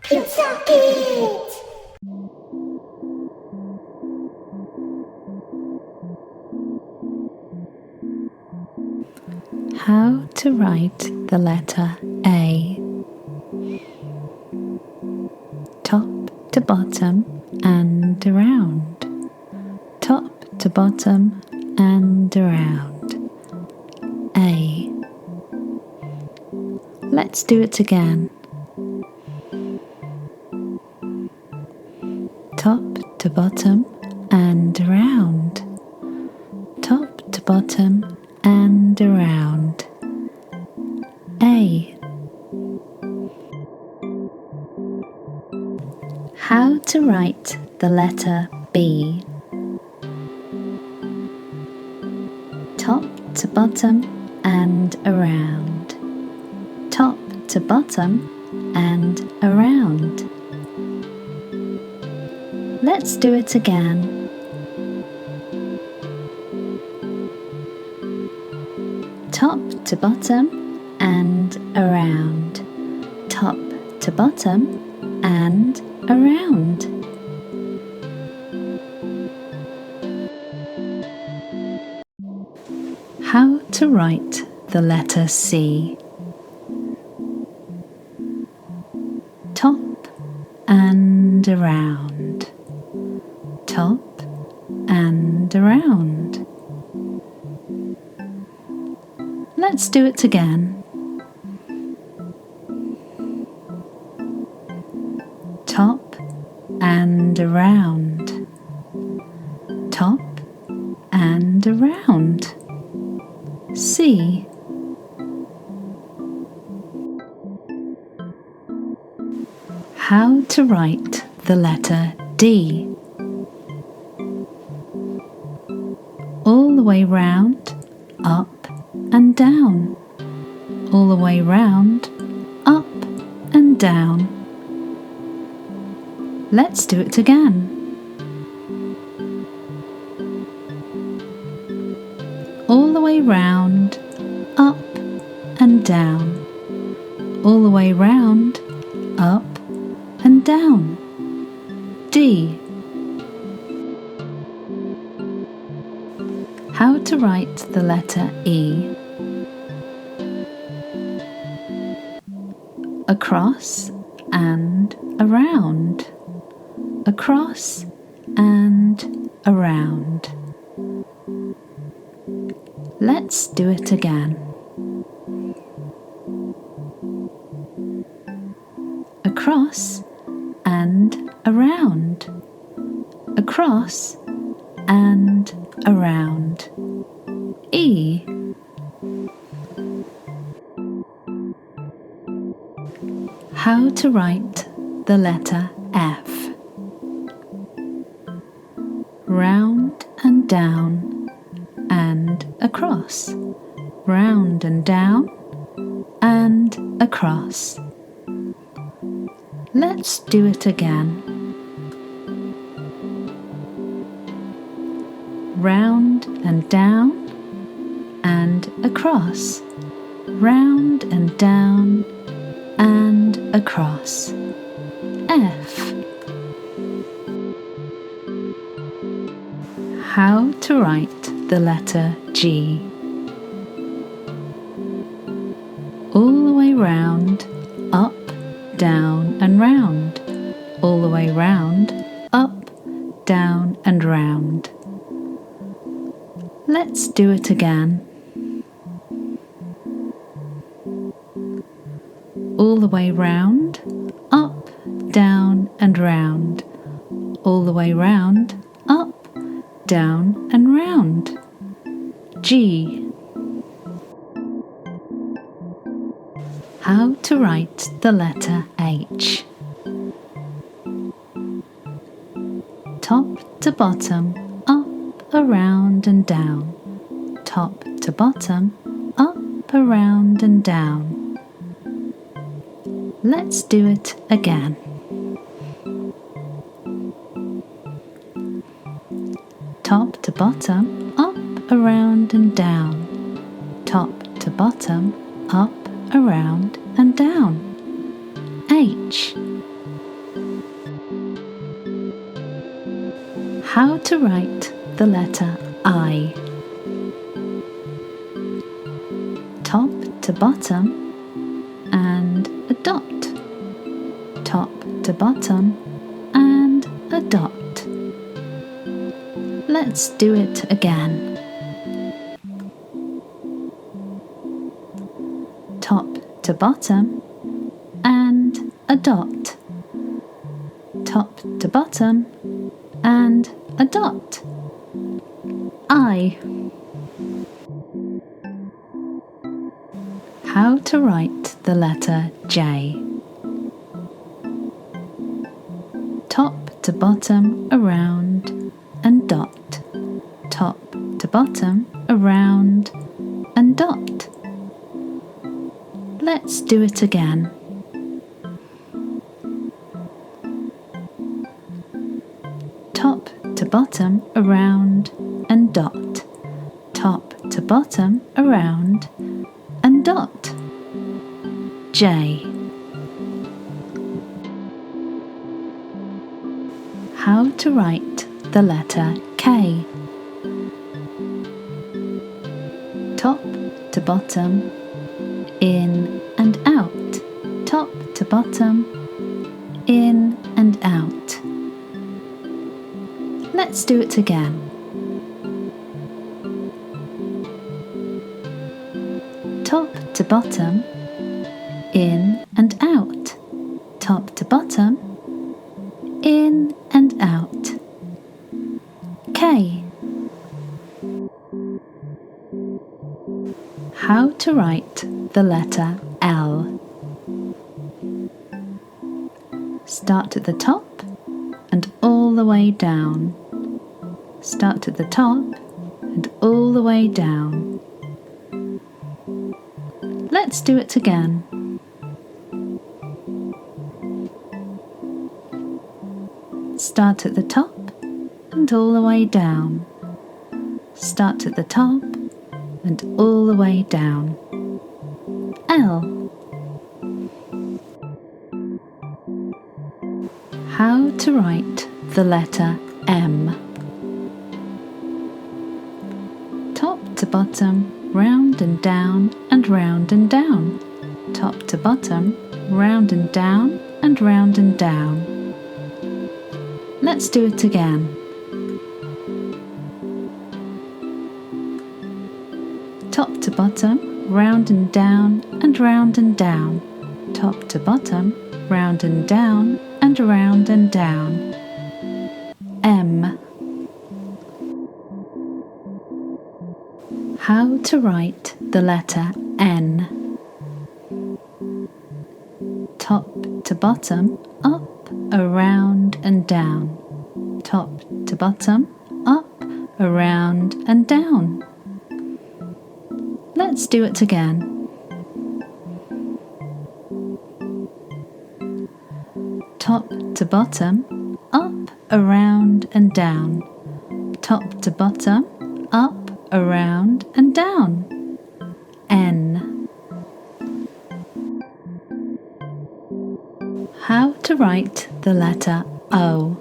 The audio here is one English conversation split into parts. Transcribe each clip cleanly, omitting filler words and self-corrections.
Pizza Kids! How to write the letter A. Top to bottom and around. Top to bottom and around. A. Let's do it again. Top to bottom and around. Top to bottom and around. A. How to write the letter B. Top to bottom and around. Top to bottom and around. Let's do it again. Top to bottom and around. Top to bottom and around. How to write the letter C. Top and around. Top and around. Let's do it again. Top and around. Top and around. C. How to write the letter D. All the way round, up and down. All the way round, up and down. Let's do it again. All the way round, up and down. All the way round, up and down. D. How to write the letter E. Across and around. Across and around. Let's do it again. Across and around. Across and around. E. How to write the letter F. Round and down and across. Round and down and across. Let's do it again. Round and down and across. Round and down and across. F. How to write the letter G. All the way round, up, down and round. All the way round, up, down and round. Let's do it again. All the way round, up, down and round. All the way round, up, down and round. G. How to write the letter H. Top to bottom, up, around and down. Top to bottom, up, around and down. Let's do it again. Top to bottom, up, around and down. Top to bottom, up, around and down. H. How to write the letter I. Top to bottom and a dot. Top to bottom and a dot. Let's do it again. Top to bottom and a dot. Top to bottom and a dot. I. How to write the letter J. Top to bottom, around and dot. Top to bottom, around and dot. Let's do it again. Top to bottom, around and dot. Top to bottom, around and dot. J. How to write the letter K. Top to bottom, in and out. Top to bottom, in and out. Let's do it again. Top to bottom, in and out. Top to bottom, in and out. K. How to write the letter L. Start at the top and all the way down. Start at the top and all the way down. Let's do it again. Start at the top and all the way down. Start at the top and all the way down. L. How to write the letter M. Top to bottom, round and down and round and down. Top to bottom, round and down and round and down. Let's do it again. Top to bottom, round and down and round and down. Top to bottom, round and down and round and down. M. How to write the letter N. Top to bottom, up, around and down. Top to bottom, up, around and down. Let's do it again. Top to bottom, up, around and down. Top to bottom, up, around and down. N. How to write the letter O.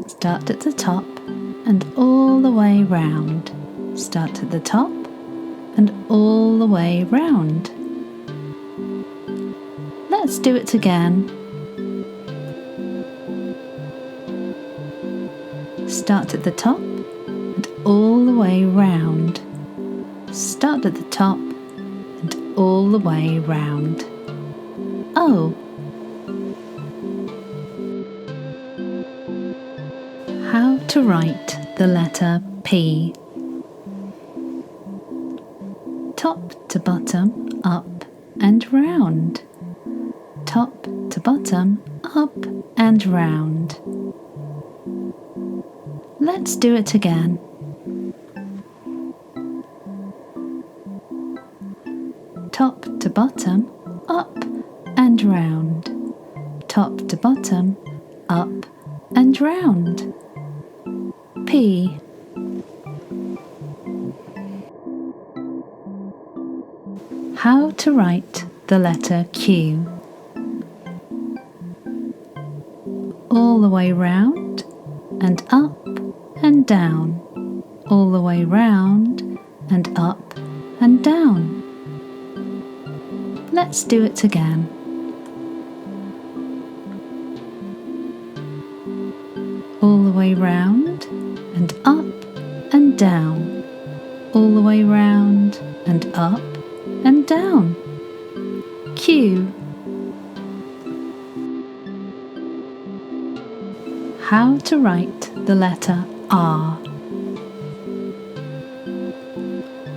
Start at the top and all the way round. Start at the top and all the way round. Let's do it again. Start at the top and all the way round. Start at the top and all the way round. O. How to write the letter P. Top to bottom, up and round. Top to bottom, up and round. Let's do it again. Top to bottom, up and round. Top to bottom, up and round. P. How to write the the letter Q. All the way round and up and down, all the way round and up and down. Let's do it again. All the way round and up and down, all the way round and up and down. Q. How to write the letter R.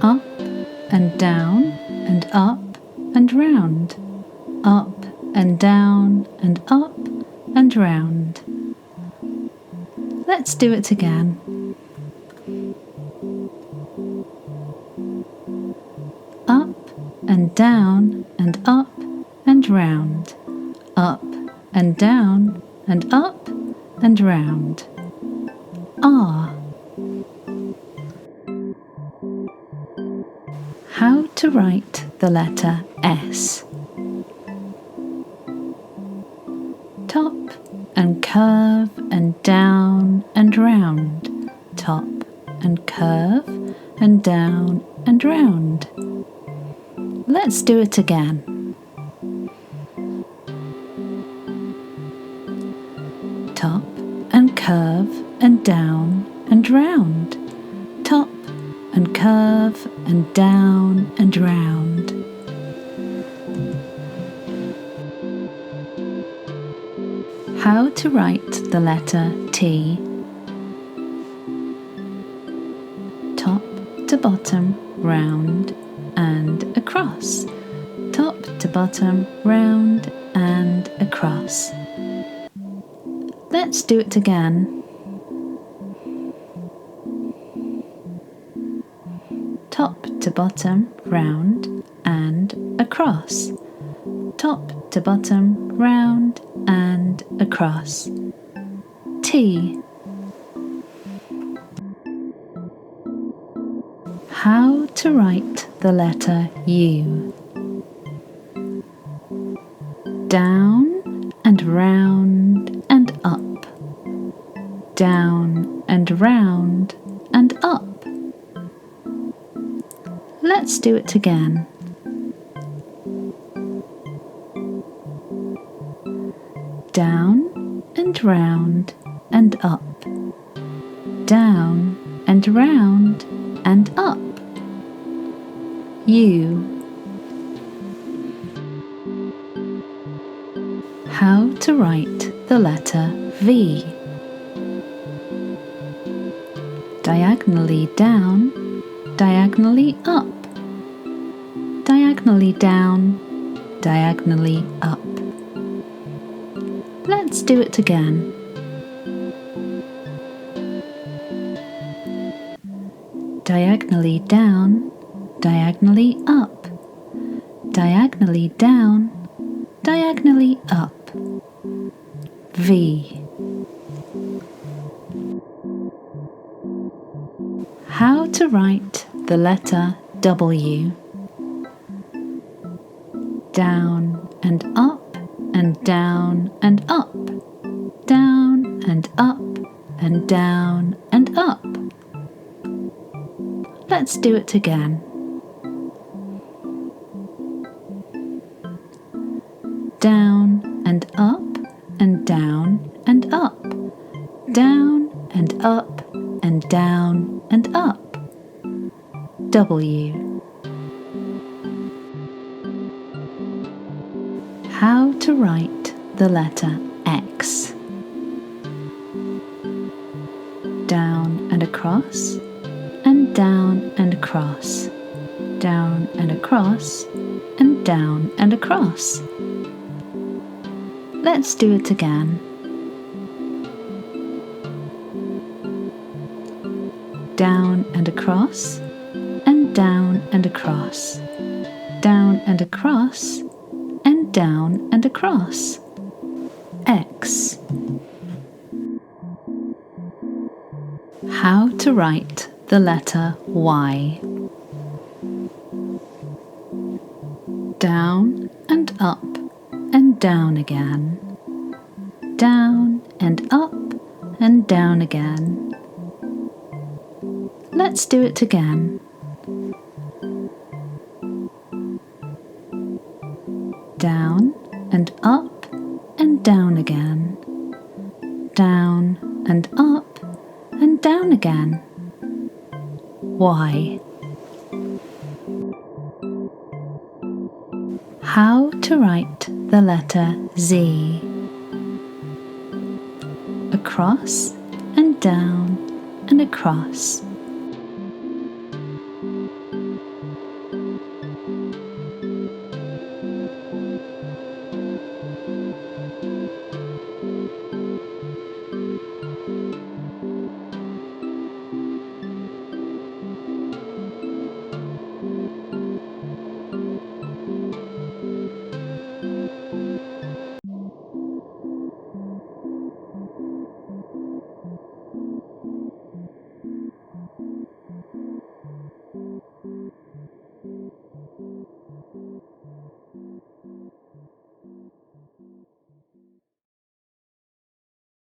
Up and down and up and round, up and down and up and round. Let's do it again. Up and down and up and round, up and down and up and round. R. How to write the letter S. Top and curve and down and round, top and curve and down and round. Let's do it again. Top and curve and down and round, top and curve and down and round. How to write the letter T. Top to bottom, round and across, top to bottom, round and across. Let's do it again. Top to bottom, round and across, top to bottom, round and across. T. How to write the letter U. Down and round and up, down and round and up. Let's do it again. Down and round and up, down and round and up. U. How to write the letter V. Diagonally down, diagonally up, diagonally down, diagonally up. Let's do it again. Diagonally down, diagonally up, diagonally down, diagonally up. V. How to write the letter W. Down and up and down and up, down and up and down and up. Let's do it again. Down and up and down and up, down and up and down and up. W. How to write the letter X. Down and across, and down and across, down and across, and down and across. Let's do it again. Down and across, and down and across, down and across, and down and across. X. How to write the letter Y. down and up and down again, down and up and down again. Let's do it again. Down and up and down again, down and up and down again. Why? How to write the letter Z. Across and down and across.